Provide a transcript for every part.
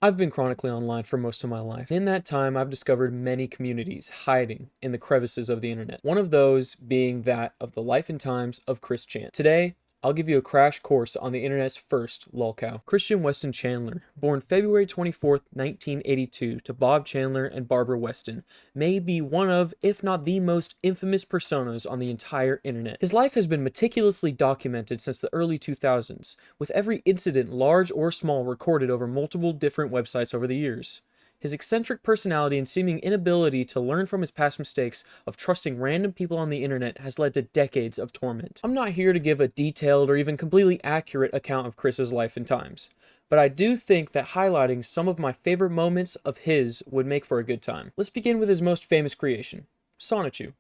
I've been chronically online for most of my life. In that time, I've discovered many communities hiding in the crevices of the internet. One of those being that of the life and times of Chris Chan. Today, I'll give you a crash course on the internet's first lolcow. Christian Weston Chandler, born February 24th, 1982 to Bob Chandler and Barbara Weston, may be one of, if not the most infamous personas on the entire internet. His life has been meticulously documented since the early 2000s, with every incident, large or small, recorded over multiple different websites over the years. His eccentric personality and seeming inability to learn from his past mistakes of trusting random people on the internet has led to decades of torment. I'm not here to give a detailed or even completely accurate account of Chris's life and times, but I do think that highlighting some of my favorite moments of his would make for a good time. Let's begin with his most famous creation, Sonichu.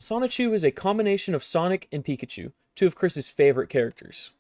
Sonichu is a combination of Sonic and Pikachu, two of Chris's favorite characters.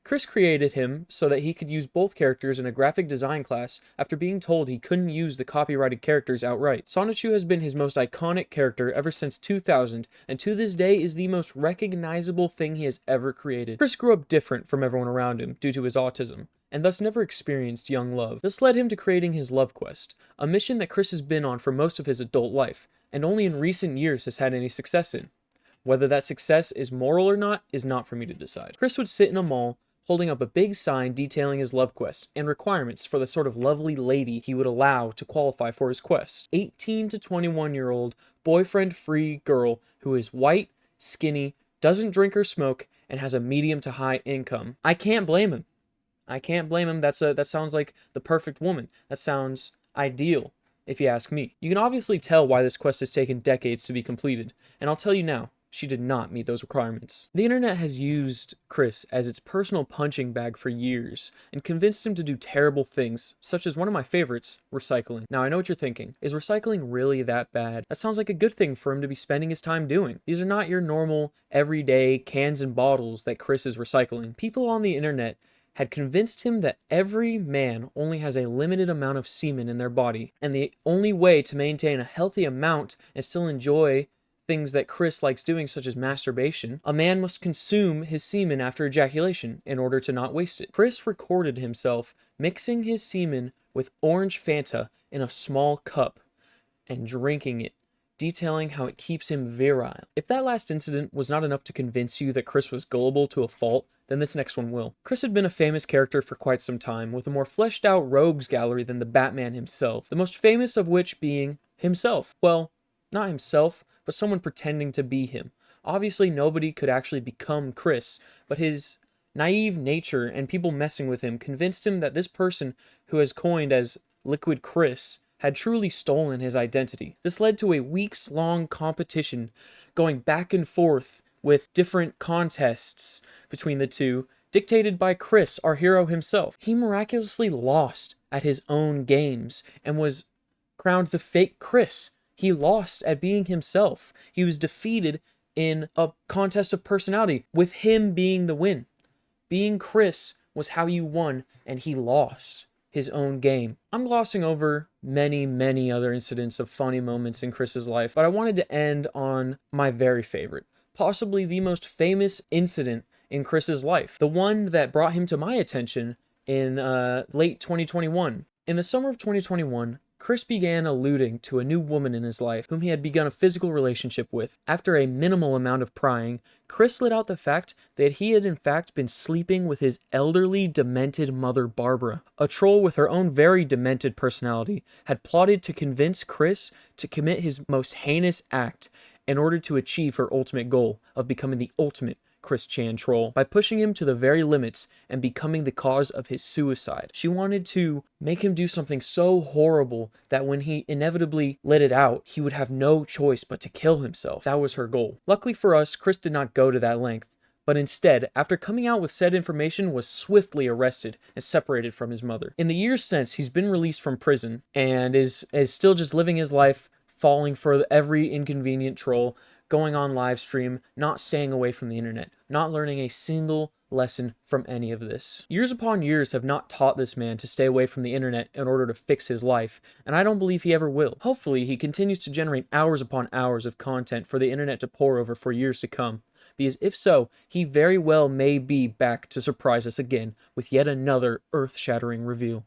Chris created him so that he could use both characters in a graphic design class after being told he couldn't use the copyrighted characters outright. Sonichu has been his most iconic character ever since 2000, and to this day is the most recognizable thing he has ever created. Chris grew up different from everyone around him due to his autism, and thus never experienced young love. This led him to creating his love quest, a mission that Chris has been on for most of his adult life, and only in recent years has had any success in. Whether that success is moral or not is not for me to decide. Chris would sit in a mall holding up a big sign detailing his love quest and requirements for the sort of lovely lady he would allow to qualify for his quest. 18 to 21-year-old boyfriend-free girl who is white, skinny, doesn't drink or smoke, and has a medium to high income. I can't blame him. I can't blame him. That sounds like the perfect woman. That sounds ideal, if you ask me. You can obviously tell why this quest has taken decades to be completed, and I'll tell you now. She did not meet those requirements. The internet has used Chris as its personal punching bag for years and convinced him to do terrible things, such as one of my favorites, recycling. Now I know what you're thinking. Is recycling really that bad? That sounds like a good thing for him to be spending his time doing. These are not your normal, everyday cans and bottles that Chris is recycling. People on the internet had convinced him that every man only has a limited amount of semen in their body, and the only way to maintain a healthy amount and still enjoy things that Chris likes doing, such as masturbation, a man must consume his semen after ejaculation in order to not waste it. Chris recorded himself mixing his semen with orange Fanta in a small cup and drinking it, detailing how it keeps him virile. If that last incident was not enough to convince you that Chris was gullible to a fault, then this next one will. Chris had been a famous character for quite some time, with a more fleshed out rogues gallery than the Batman himself, the most famous of which being himself. Well, not himself, but someone pretending to be him. Obviously, nobody could actually become Chris, but his naive nature and people messing with him convinced him that this person who has coined as Liquid Chris had truly stolen his identity. This led to a weeks-long competition going back and forth with different contests between the two, dictated by Chris, our hero himself. He miraculously lost at his own games and was crowned the fake Chris. He lost at being himself. He was defeated in a contest of personality, with him being the win. Being Chris was how you won, and he lost his own game. I'm glossing over many, many other incidents of funny moments in Chris's life, but I wanted to end on my very favorite, possibly the most famous incident in Chris's life, the one that brought him to my attention in late 2021. In the summer of 2021, Chris began alluding to a new woman in his life whom he had begun a physical relationship with. After a minimal amount of prying, Chris let out the fact that he had in fact been sleeping with his elderly, demented mother Barbara. A troll with her own very demented personality had plotted to convince Chris to commit his most heinous act in order to achieve her ultimate goal of becoming the ultimate Chris Chan troll by pushing him to the very limits and becoming the cause of his suicide. She wanted to make him do something so horrible that when he inevitably let it out, he would have no choice but to kill himself. That was her goal. Luckily for us, Chris did not go to that length, but instead, after coming out with said information, was swiftly arrested and separated from his mother. In the years since, he's been released from prison and is still just living his life, falling for every inconvenient troll, going on live stream, not staying away from the internet, not learning a single lesson from any of this. Years upon years have not taught this man to stay away from the internet in order to fix his life, and I don't believe he ever will. Hopefully, he continues to generate hours upon hours of content for the internet to pore over for years to come, because if so, he very well may be back to surprise us again with yet another earth-shattering reveal.